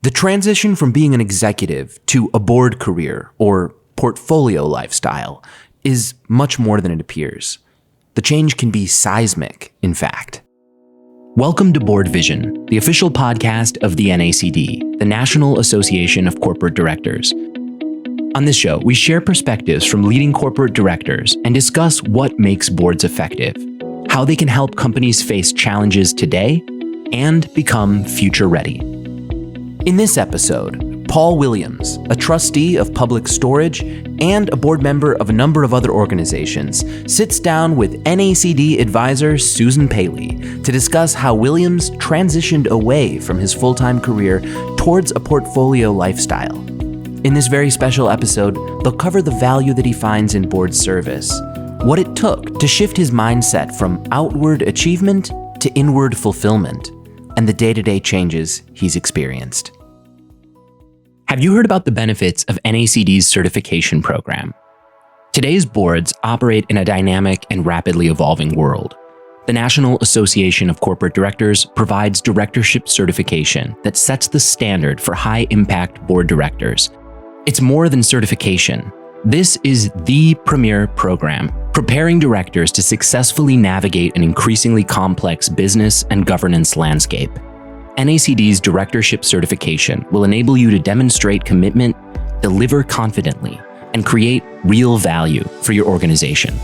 The transition from being an executive to a board career or portfolio lifestyle is much more than it appears. The change can be seismic, in fact. Welcome to BoardVision, the official podcast of the NACD, the National Association of Corporate Directors. On this show, we share perspectives from leading corporate directors and discuss what makes boards effective, how they can help companies face challenges today, and become future ready. In this episode, Paul Williams, a trustee of Public Storage and a board member of a number of other organizations, sits down with NACD advisor Susan Paley to discuss how Williams transitioned away from his full-time career towards a portfolio lifestyle. In this very special episode, they'll cover the value that he finds in board service, what it took to shift his mindset from outward achievement to inward fulfillment, and the day-to-day changes he's experienced. Have you heard about the benefits of NACD's certification program? Today's boards operate in a dynamic and rapidly evolving world. The National Association of Corporate Directors provides directorship certification that sets the standard for high-impact board directors. It's more than certification. This is the premier program, preparing directors to successfully navigate an increasingly complex business and governance landscape. NACD's directorship certification will enable you to demonstrate commitment, deliver confidently, and create real value for your organization.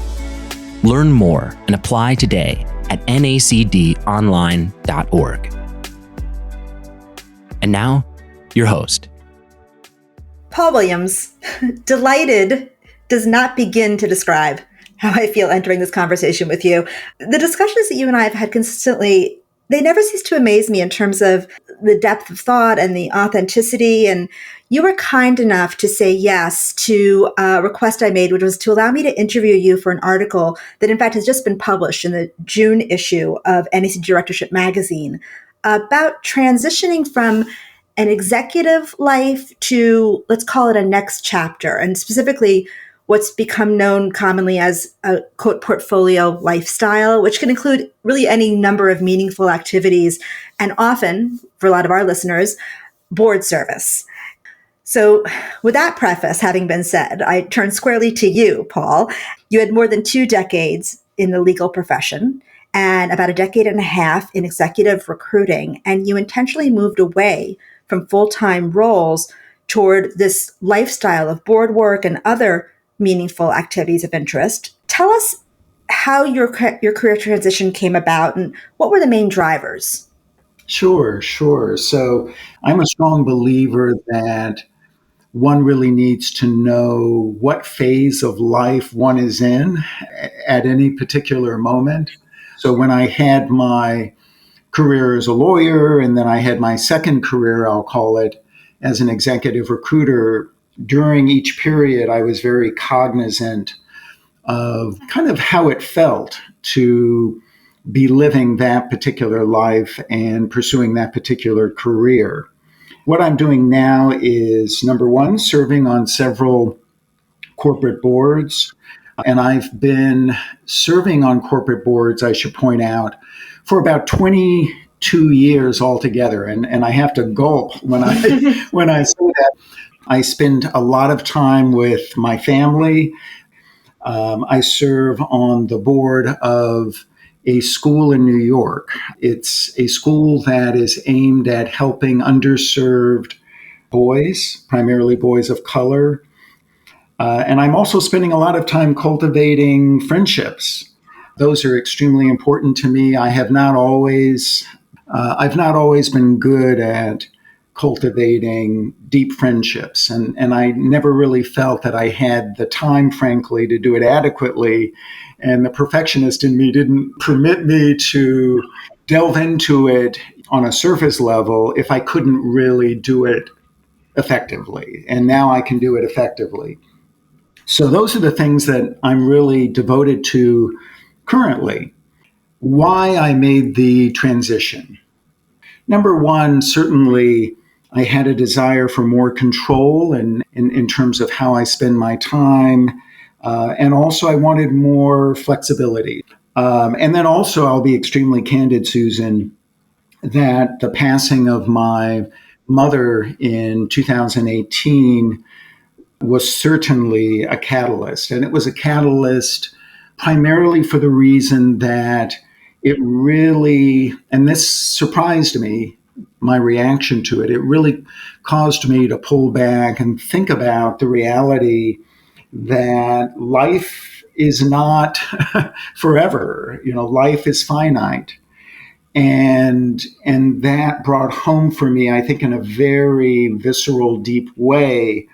Learn more and apply today at nacdonline.org. And now, your host. Paul Williams, delighted does not begin to describe how I feel entering this conversation with you. The discussions that you and I have had consistently, they never cease to amaze me in terms of the depth of thought and the authenticity. And you were kind enough to say yes to a request I made, which was to allow me to interview you for an article that in fact has just been published in the June issue of NACD Directorship Magazine about transitioning from an executive life to, let's call it, a next chapter, and specifically what's become known commonly as a, quote, portfolio lifestyle, which can include really any number of meaningful activities, and often, for a lot of our listeners, board service. So with that preface having been said, I turn squarely to you, Paul. You had more than 2 decades in the legal profession and about a decade and a half in executive recruiting, and you intentionally moved away from full-time roles toward this lifestyle of board work and other meaningful activities of interest. Tell us how your career transition came about and what were the main drivers? Sure. So I'm a strong believer that one really needs to know what phase of life one is in at any particular moment. So when I had my career as a lawyer, and then I had my second career, I'll call it, as an executive recruiter, during each period, I was very cognizant of kind of how it felt to be living that particular life and pursuing that particular career. What I'm doing now is, number one, serving on several corporate boards. And I've been serving on corporate boards, I should point out, for about 22 years altogether. And I have to gulp when I when I say that. I spend a lot of time with my family. I serve on the board of a school in New York. It's a school that is aimed at helping underserved boys, primarily boys of color. And I'm also spending a lot of time cultivating friendships. Those are extremely important to me. I've not always been good at cultivating deep friendships. And I never really felt that I had the time, frankly, to do it adequately. And the perfectionist in me didn't permit me to delve into it on a surface level if I couldn't really do it effectively. And now I can do it effectively. So those are the things that I'm really devoted to currently. Why I made the transition. Number one, certainly I had a desire for more control in terms of how I spend my time. And also I wanted more flexibility. And then also I'll be extremely candid, Susan, that the passing of my mother in 2018 was certainly a catalyst. And it was a catalyst primarily for the reason that it really, and this surprised me, my reaction to it, it really caused me to pull back and think about the reality that life is not forever. Life is finite. And that brought home for me, I think, in a very visceral, deep way,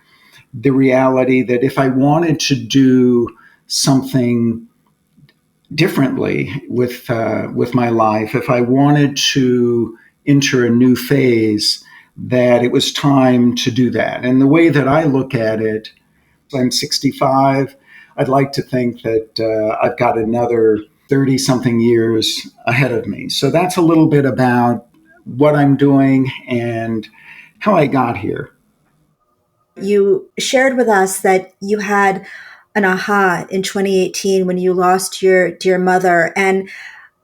the reality that if I wanted to do something differently with my life, if I wanted to enter a new phase, that it was time to do that. And the way that I look at it, I'm 65. I'd like to think that I've got another 30 something years ahead of me. So that's a little bit about what I'm doing and how I got here. You shared with us that you had an aha in 2018 when you lost your dear mother. And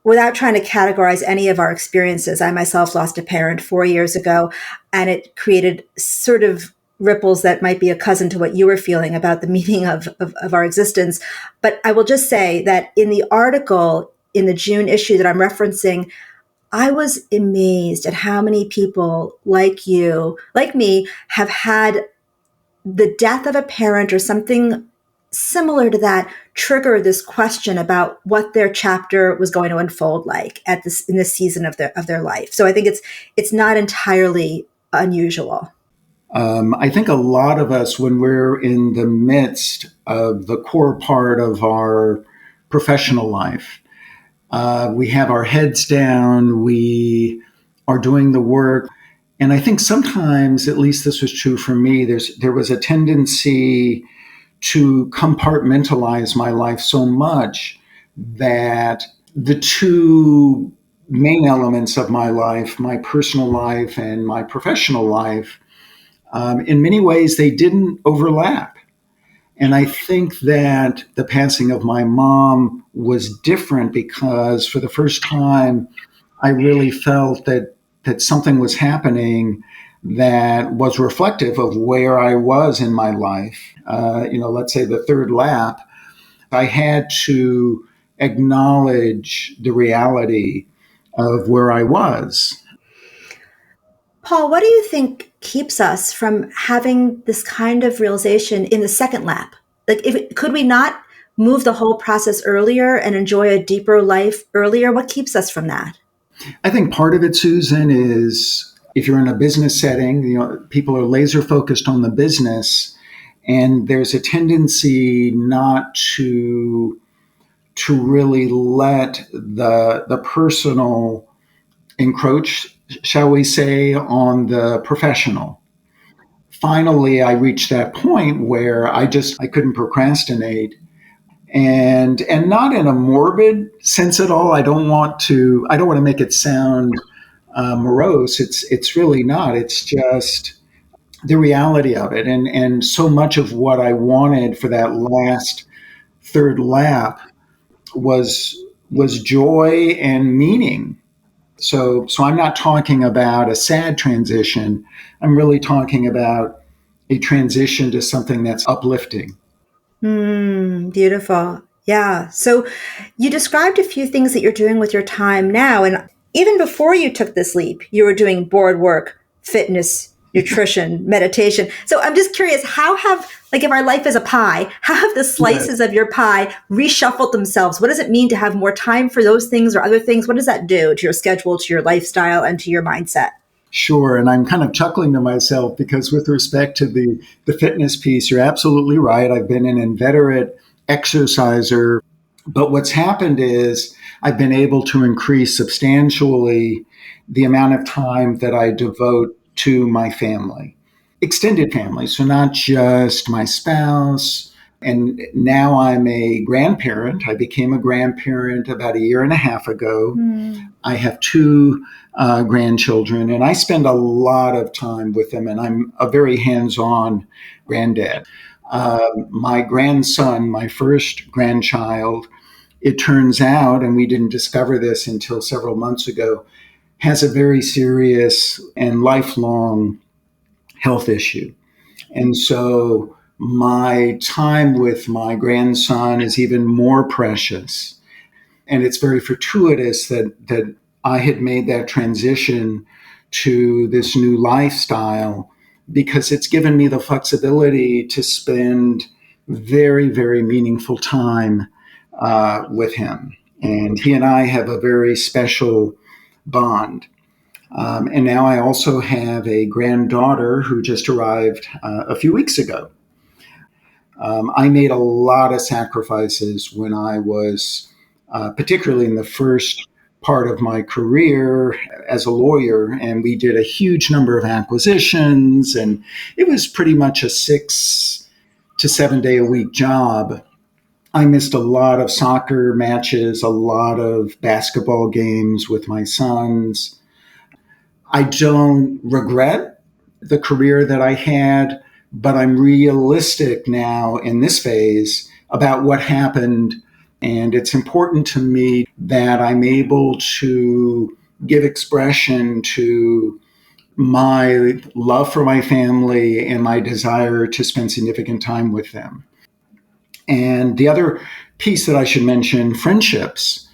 without trying to categorize any of our experiences, I myself lost a parent 4 years ago, and it created sort of ripples that might be a cousin to what you were feeling about the meaning of our existence. But I will just say that in the article in the June issue that I'm referencing, I was amazed at how many people like you, like me, have had the death of a parent or something similar to that trigger this question about what their chapter was going to unfold like in this season of their life. So I think it's not entirely unusual. I think a lot of us, when we're in the midst of the core part of our professional life, we have our heads down, we are doing the work. And I think sometimes, at least this was true for me, there was a tendency to compartmentalize my life so much that the two main elements of my life, my personal life and my professional life, in many ways, they didn't overlap. And I think that the passing of my mom was different because for the first time, I really felt that something was happening that was reflective of where I was in my life. Let's say the third lap, I had to acknowledge the reality of where I was. Paul, what do you think keeps us from having this kind of realization in the second lap? Like, could we not move the whole process earlier and enjoy a deeper life earlier? What keeps us from that? I think part of it, Susan, is if you're in a business setting, people are laser focused on the business, and there's a tendency not to really let the personal encroach, shall we say, on the professional. Finally, I reached that point where I couldn't procrastinate. And not in a morbid sense at all. I don't want to make it sound morose. It's really not. It's just the reality of it. And so much of what I wanted for that last third lap was joy and meaning. So I'm not talking about a sad transition. I'm really talking about a transition to something that's uplifting. Beautiful. Yeah. So you described a few things that you're doing with your time now. And even before you took this leap, you were doing board work, fitness, nutrition, meditation. So I'm just curious, if our life is a pie, how have the slices of your pie reshuffled themselves? What does it mean to have more time for those things or other things? What does that do to your schedule, to your lifestyle, and to your mindset? Sure. And I'm kind of chuckling to myself because with respect to the fitness piece, you're absolutely right. I've been an inveterate exerciser. But what's happened is I've been able to increase substantially the amount of time that I devote to my family, extended family. So not just my spouse. And now I'm a grandparent. I became a grandparent about a year and a half ago. I have two grandchildren, and I spend a lot of time with them, and I'm a very hands-on granddad. My grandson, my first grandchild, it turns out, and we didn't discover this until several months ago, has a very serious and lifelong health issue. And so my time with my grandson is even more precious. And it's very fortuitous that I had made that transition to this new lifestyle, because it's given me the flexibility to spend very, very meaningful time with him. And he and I have a very special bond. And now I also have a granddaughter who just arrived a few weeks ago. I made a lot of sacrifices when I was, particularly in the first part of my career as a lawyer, and we did a huge number of acquisitions, and it was pretty much a 6 to 7 day a week job. I missed a lot of soccer matches, a lot of basketball games with my sons. I don't regret the career that I had, but I'm realistic now in this phase about what happened. And it's important to me that I'm able to give expression to my love for my family and my desire to spend significant time with them. And the other piece that I should mention, friendships.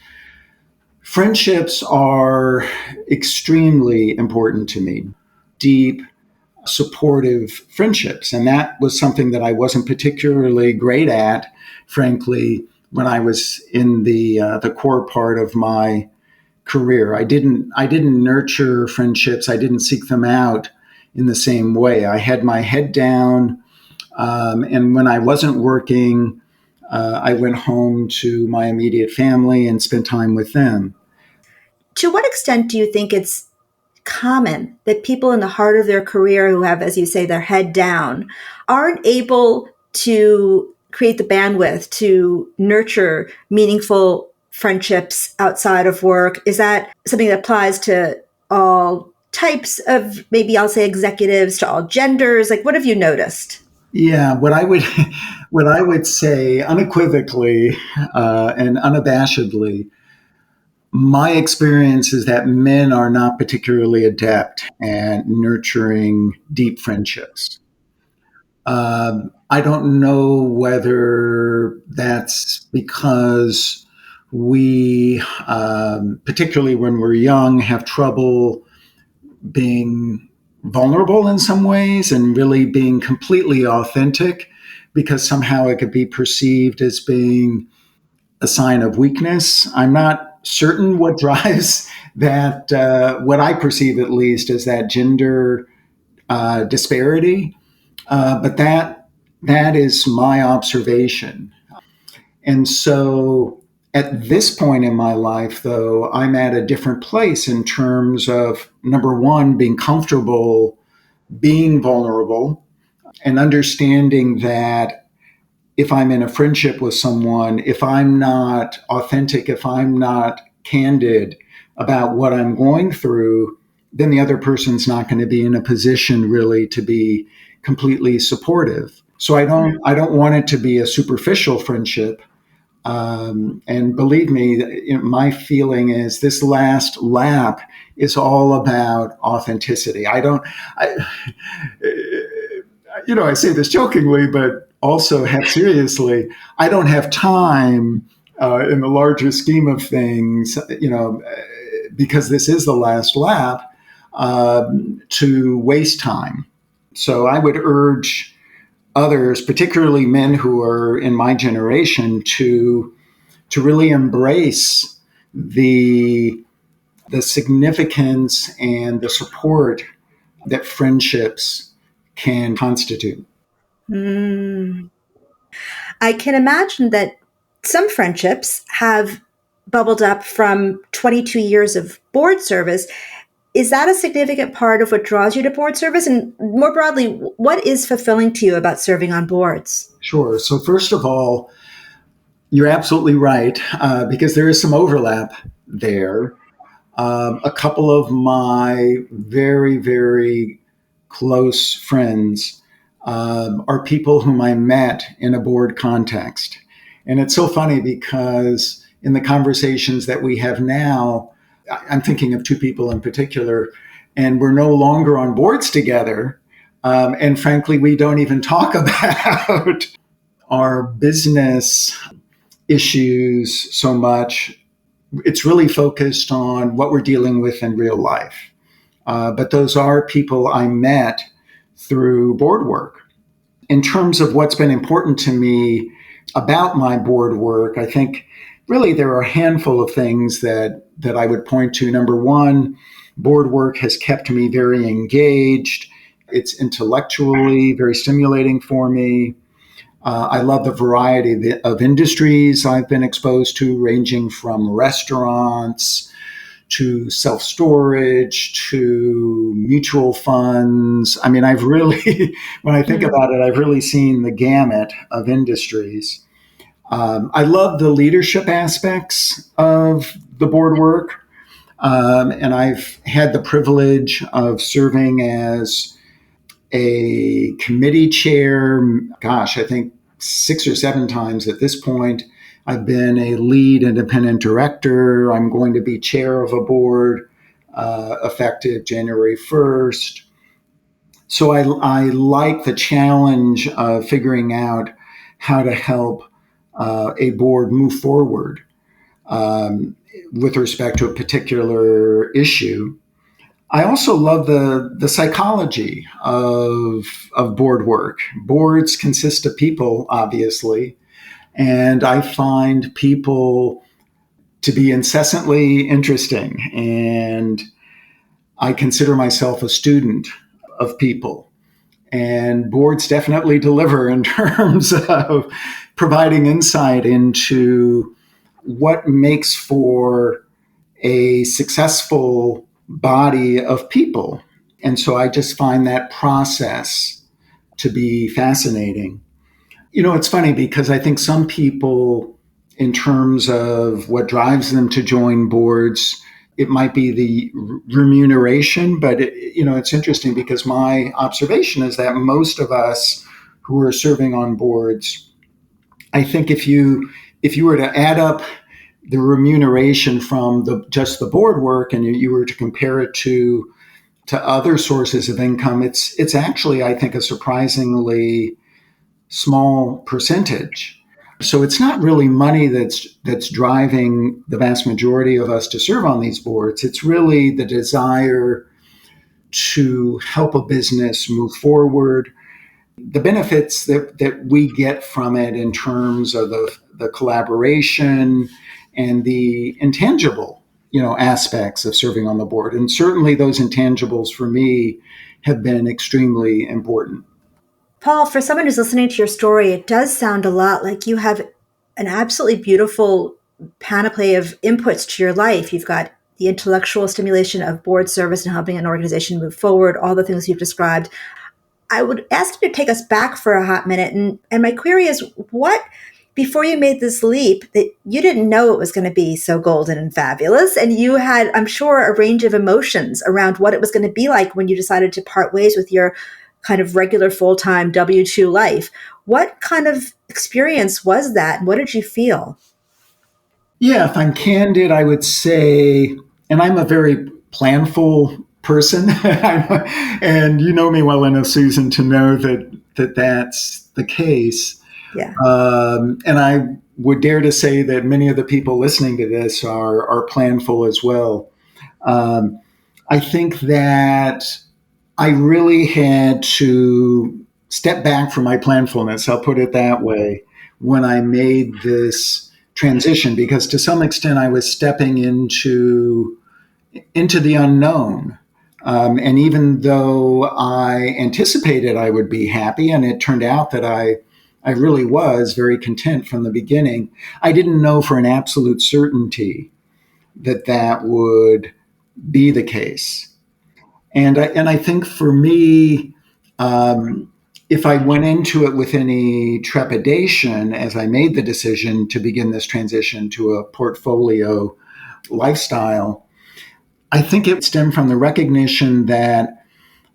Friendships are extremely important to me. Deep, supportive friendships. And that was something that I wasn't particularly great at, frankly, when I was in the core part of my career. I didn't nurture friendships. I didn't seek them out in the same way. I had my head down, and when I wasn't working, I went home to my immediate family and spent time with them. To what extent do you think it's common that people in the heart of their career who have, as you say, their head down, aren't able to create the bandwidth to nurture meaningful friendships outside of work? Is that something that applies to all types of, maybe I'll say executives, to all genders? Like, what have you noticed? Yeah, what I would say unequivocally and unabashedly, my experience is that men are not particularly adept at nurturing deep friendships. I don't know whether that's because we, particularly when we're young, have trouble being vulnerable in some ways and really being completely authentic, because somehow it could be perceived as being a sign of weakness. I'm not certain what drives that, what I perceive at least as that gender disparity, but that is my observation. And so at this point in my life, though, I'm at a different place in terms of, number one, being comfortable, being vulnerable, and understanding that if I'm in a friendship with someone, if I'm not authentic, if I'm not candid about what I'm going through, then the other person's not going to be in a position really to be completely supportive. So I don't want it to be a superficial friendship. And believe me, my feeling is this last lap is all about authenticity. I say this jokingly, but also half seriously, I don't have time in the larger scheme of things, because this is the last lap, to waste time. So I would urge others, particularly men who are in my generation, to really embrace the significance and the support that friendships can constitute. Mm. I can imagine that some friendships have bubbled up from 22 years of board service. Is that a significant part of what draws you to board service? And more broadly, what is fulfilling to you about serving on boards? Sure. So first of all, you're absolutely right, because there is some overlap there. A couple of my very, very close friends are people whom I met in a board context. And it's so funny because in the conversations that we have now, I'm thinking of two people in particular, and we're no longer on boards together, And frankly, we don't even talk about our business issues so much. It's really focused on what we're dealing with in real life. But those are people I met through board work. In terms of what's been important to me about my board work, I think really there are a handful of things that I would point to. Number one, board work has kept me very engaged. It's intellectually very stimulating for me. I love the variety of industries I've been exposed to, ranging from restaurants to self-storage to mutual funds. I mean, I've really, when I think about it, I've really seen the gamut of industries. I love the leadership aspects of the board work. And I've had the privilege of serving as a committee chair, I think 6 or 7 times at this point. I've been a lead independent director. I'm going to be chair of a board effective January 1st. So I like the challenge of figuring out how to help a board move forward with respect to a particular issue. I also love the psychology of board work. Boards consist of people, obviously, and I find people to be incessantly interesting. And I consider myself a student of people. And boards definitely deliver in terms of providing insight into what makes for a successful body of people. And so I just find that process to be fascinating. You know, it's funny because I think some people, in terms of what drives them to join boards, it might be the remuneration, but it's interesting because my observation is that most of us who are serving on boards, I think if you were to add up the remuneration from just the board work and you were to compare it to other sources of income, it's actually, I think, a surprisingly small percentage. So it's not really money that's driving the vast majority of us to serve on these boards. It's really the desire to help a business move forward. The benefits that we get from it in terms of the collaboration and the intangible, aspects of serving on the board. And certainly those intangibles for me have been extremely important. Paul, for someone who's listening to your story, it does sound a lot like you have an absolutely beautiful panoply of inputs to your life. You've got the intellectual stimulation of board service and helping an organization move forward, all the things you've described. I would ask you to take us back for a hot minute. And my query is, what, before you made this leap, that you didn't know it was going to be so golden and fabulous, and you had, I'm sure, a range of emotions around what it was going to be like when you decided to part ways with your kind of regular full-time W-2 life. What kind of experience was that? What did you feel? Yeah, if I'm candid, I would say, and I'm a very planful person, and you know me well enough, Susan, to know that's the case. Yeah. And I would dare to say that many of the people listening to this are planful as well. I think that I really had to step back from my planfulness, I'll put it that way, when I made this transition, because to some extent I was stepping into the unknown. And even though I anticipated I would be happy, and it turned out that I really was very content from the beginning, I didn't know for an absolute certainty that would be the case. And I think for me, if I went into it with any trepidation as I made the decision to begin this transition to a portfolio lifestyle, I think it stemmed from the recognition that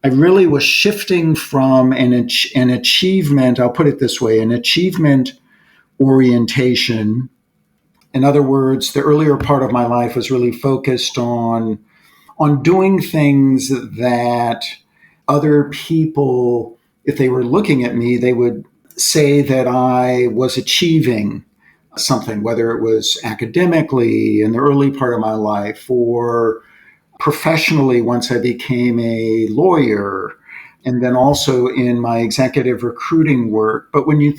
I really was shifting from an achievement, I'll put it this way, an achievement orientation. In other words, the earlier part of my life was really focused on doing things that other people, if they were looking at me, they would say that I was achieving something, whether it was academically in the early part of my life or professionally once I became a lawyer, and then also in my executive recruiting work. But when you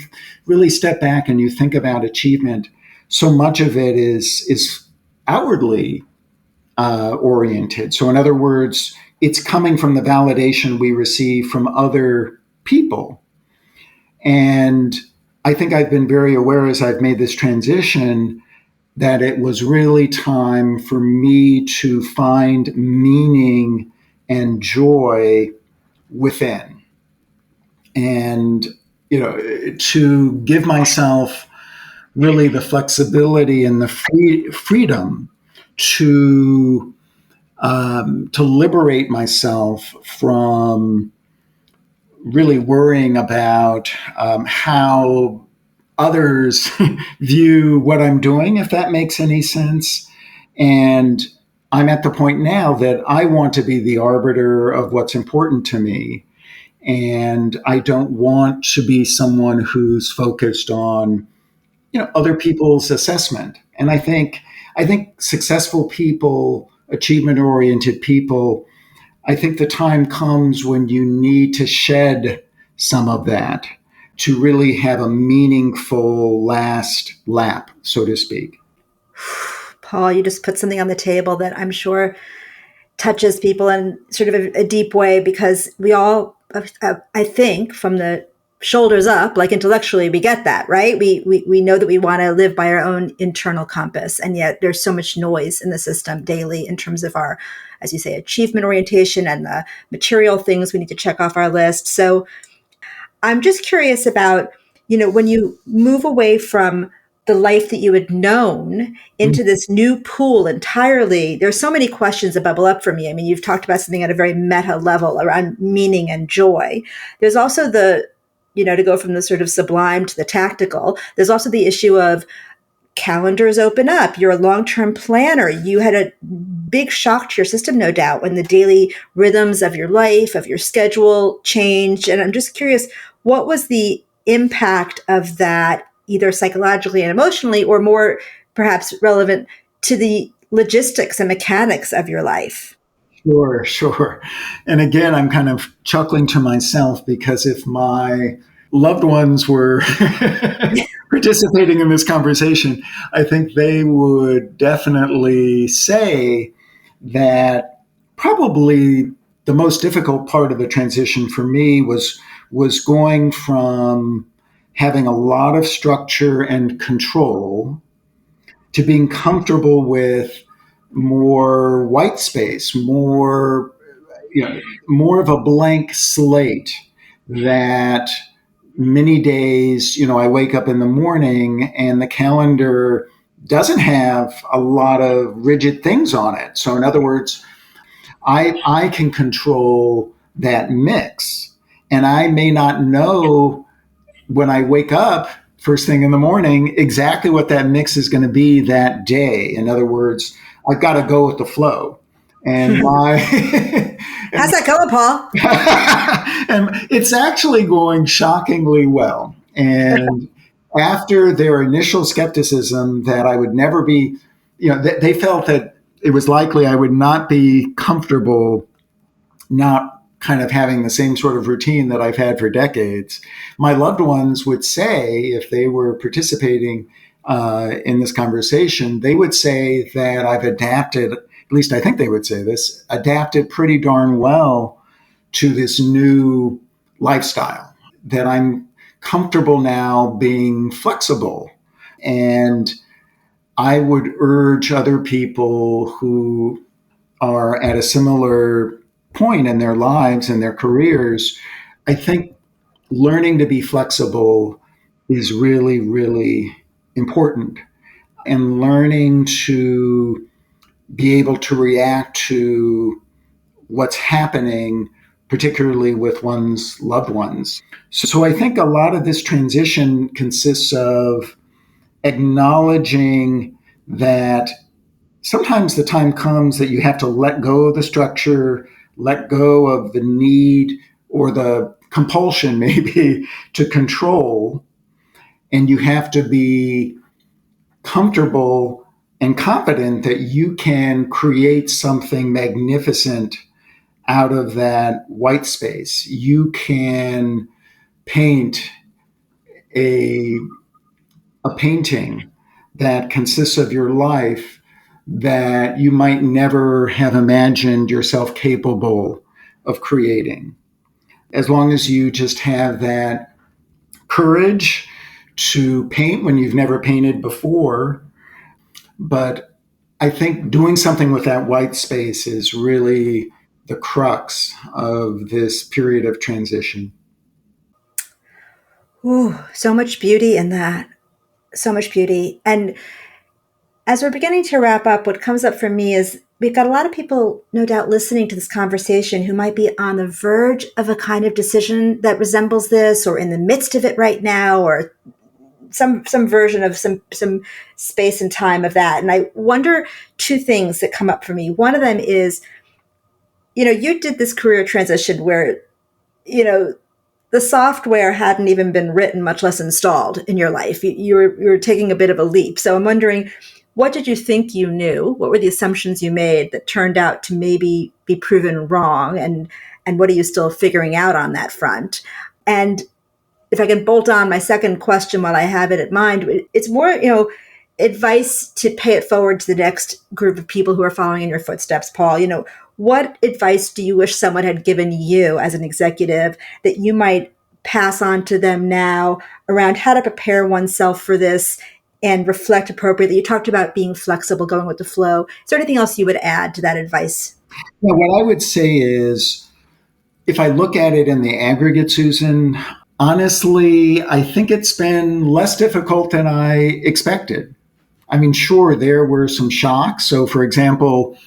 really step back and you think about achievement, so much of it is outwardly oriented. So in other words, it's coming from the validation we receive from other people. And I think I've been very aware as I've made this transition that it was really time for me to find meaning and joy within. And, to give myself really the flexibility and the freedom to liberate myself from really worrying about how others view what I'm doing, if that makes any sense. And I'm at the point now that I want to be the arbiter of what's important to me. And I don't want to be someone who's focused on, other people's assessment. And I think successful people, achievement-oriented people, I think the time comes when you need to shed some of that to really have a meaningful last lap, so to speak. Paul, you just put something on the table that I'm sure touches people in sort of a deep way, because we all, I think, from the shoulders up, like intellectually, we get that, right? We know that we want to live by our own internal compass, and yet there's so much noise in the system daily in terms of our, as you say, achievement orientation and the material things we need to check off our list. So I'm just curious about, when you move away from the life that you had known into this new pool entirely, there's so many questions that bubble up for me. I mean, you've talked about something at a very meta level around meaning and joy. There's also the, to go from the sort of sublime to the tactical, there's also the issue of calendars open up. You're a long-term planner. You had a big shock to your system, no doubt, when the daily rhythms of your life, of your schedule changed. And I'm just curious, what was the impact of that, either psychologically and emotionally, or more perhaps relevant to the logistics and mechanics of your life? Sure. And again, I'm kind of chuckling to myself because if my loved ones were participating in this conversation, I think they would definitely say that probably the most difficult part of the transition for me was going from having a lot of structure and control to being comfortable with more white space, more of a blank slate. That many days, I wake up in the morning and the calendar doesn't have a lot of rigid things on it. So in other words, I can control that mix, and I may not know when I wake up first thing in the morning exactly what that mix is going to be that day. In other words, I've got to go with the flow. And how's that going, Paul? And it's actually going shockingly well. And after their initial skepticism that I would never be, they felt that it was likely I would not be comfortable not kind of having the same sort of routine that I've had for decades. My loved ones would say, if they were participating in this conversation, they would say that I've adapted, at least I think they would say this, adapted pretty darn well to this new lifestyle, that I'm comfortable now being flexible. And I would urge other people who are at a similar point in their lives and their careers, I think learning to be flexible is really, really important. And learning to be able to react to what's happening, particularly with one's loved ones. So I think a lot of this transition consists of acknowledging that sometimes the time comes that you have to let go of the structure, let go of the need or the compulsion maybe to control, and you have to be comfortable and confident that you can create something magnificent out of that white space. You can paint a, a painting that consists of your life that you might never have imagined yourself capable of creating. As long as you just have that courage to paint when you've never painted before. But I think doing something with that white space is really the crux of this period of transition. Ooh, so much beauty in that. So much beauty. And as we're beginning to wrap up, what comes up for me is we've got a lot of people, no doubt, listening to this conversation who might be on the verge of a kind of decision that resembles this, or in the midst of it right now, or some version of some space and time of that. And I wonder two things that come up for me. One of them is, you did this career transition where, the software hadn't even been written, much less installed in your life. You were taking a bit of a leap. So I'm wondering, what did you think you knew? What were the assumptions you made that turned out to maybe be proven wrong? And what are you still figuring out on that front? And if I can bolt on my second question while I have it in mind, it's more, advice to pay it forward to the next group of people who are following in your footsteps, Paul. What advice do you wish someone had given you as an executive that you might pass on to them now around how to prepare oneself for this and reflect appropriately? You talked about being flexible, going with the flow. Is there anything else you would add to that advice? Yeah, what I would say is, if I look at it in the aggregate, Susan, honestly, I think it's been less difficult than I expected. I mean, sure, there were some shocks. So, for example,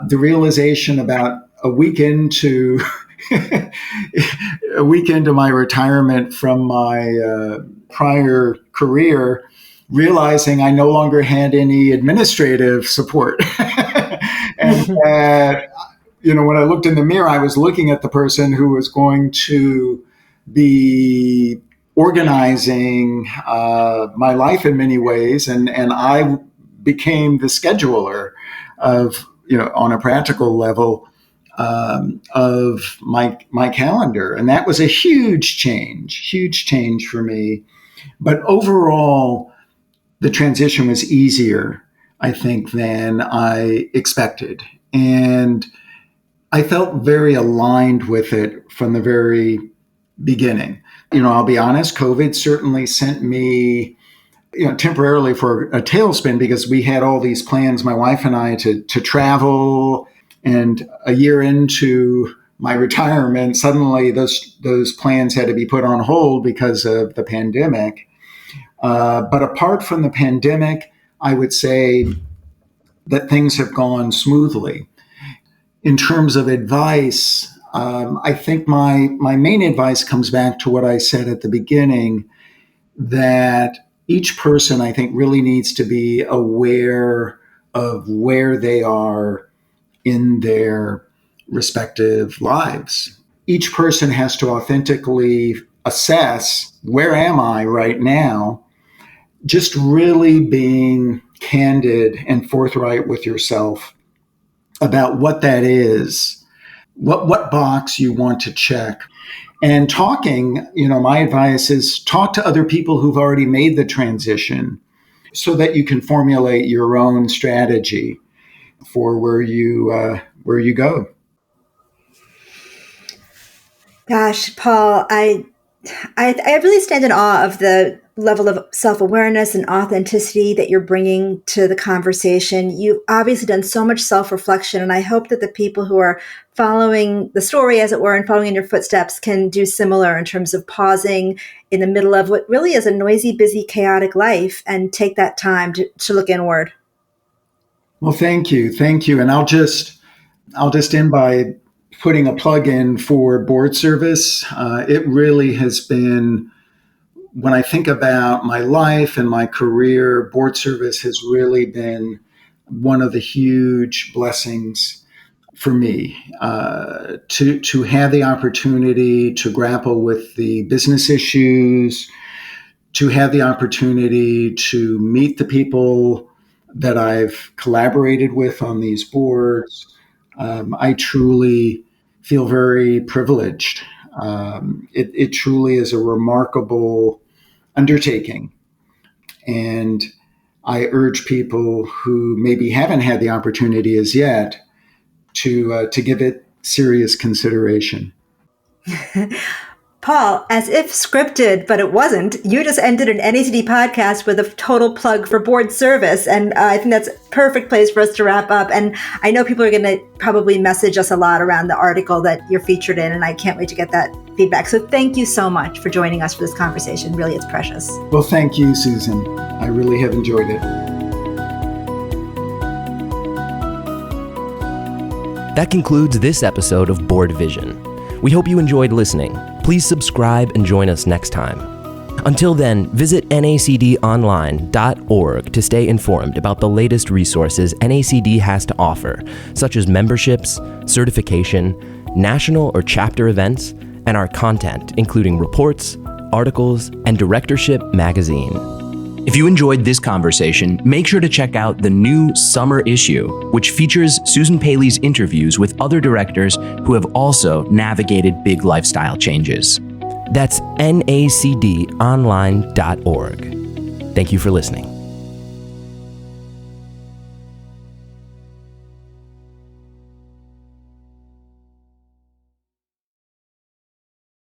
the realization about a week into my retirement from my prior career, realizing I no longer had any administrative support. And when I looked in the mirror, I was looking at the person who was going to be organizing my life in many ways, and I became the scheduler of, on a practical level, of my calendar, and that was a huge change for me. But overall, the transition was easier, I think, than I expected, and I felt very aligned with it from the very beginning. I'll be honest, COVID certainly sent me, temporarily for a tailspin, because we had all these plans, my wife and I, to travel. And a year into my retirement, suddenly those plans had to be put on hold because of the pandemic. But apart from the pandemic, I would say that things have gone smoothly. In terms of advice, I think my main advice comes back to what I said at the beginning, that each person, I think, really needs to be aware of where they are in their respective lives. Each person has to authentically assess, where am I right now? Just really being candid and forthright with yourself about what that is, what box you want to check. And talking, my advice is talk to other people who've already made the transition so that you can formulate your own strategy for where you go. Gosh, Paul, I really stand in awe of the level of self-awareness and authenticity that you're bringing to the conversation. You've obviously done so much self-reflection, and I hope that the people who are following the story, as it were, and following in your footsteps can do similar in terms of pausing in the middle of what really is a noisy, busy, chaotic life and take that time to look inward. Well, thank you. And I'll just end by putting a plug in for board service. It really has been, when I think about my life and my career, board service has really been one of the huge blessings for me to have the opportunity to grapple with the business issues, to have the opportunity to meet the people that I've collaborated with on these boards. I truly feel very privileged. It truly is a remarkable undertaking. And I urge people who maybe haven't had the opportunity as yet to give it serious consideration. Paul, as if scripted, but it wasn't, you just ended an NACD podcast with a total plug for board service. And I think that's a perfect place for us to wrap up. And I know people are going to probably message us a lot around the article that you're featured in, and I can't wait to get that feedback. So thank you so much for joining us for this conversation. Really, it's precious. Well, thank you, Susan. I really have enjoyed it. That concludes this episode of BoardVision. We hope you enjoyed listening. Please subscribe and join us next time. Until then, visit nacdonline.org to stay informed about the latest resources NACD has to offer, such as memberships, certification, national or chapter events, and our content, including reports, articles, and Directorship magazine. If you enjoyed this conversation, make sure to check out the new summer issue, which features Susan Paley's interviews with other directors who have also navigated big lifestyle changes. That's nacdonline.org. Thank you for listening.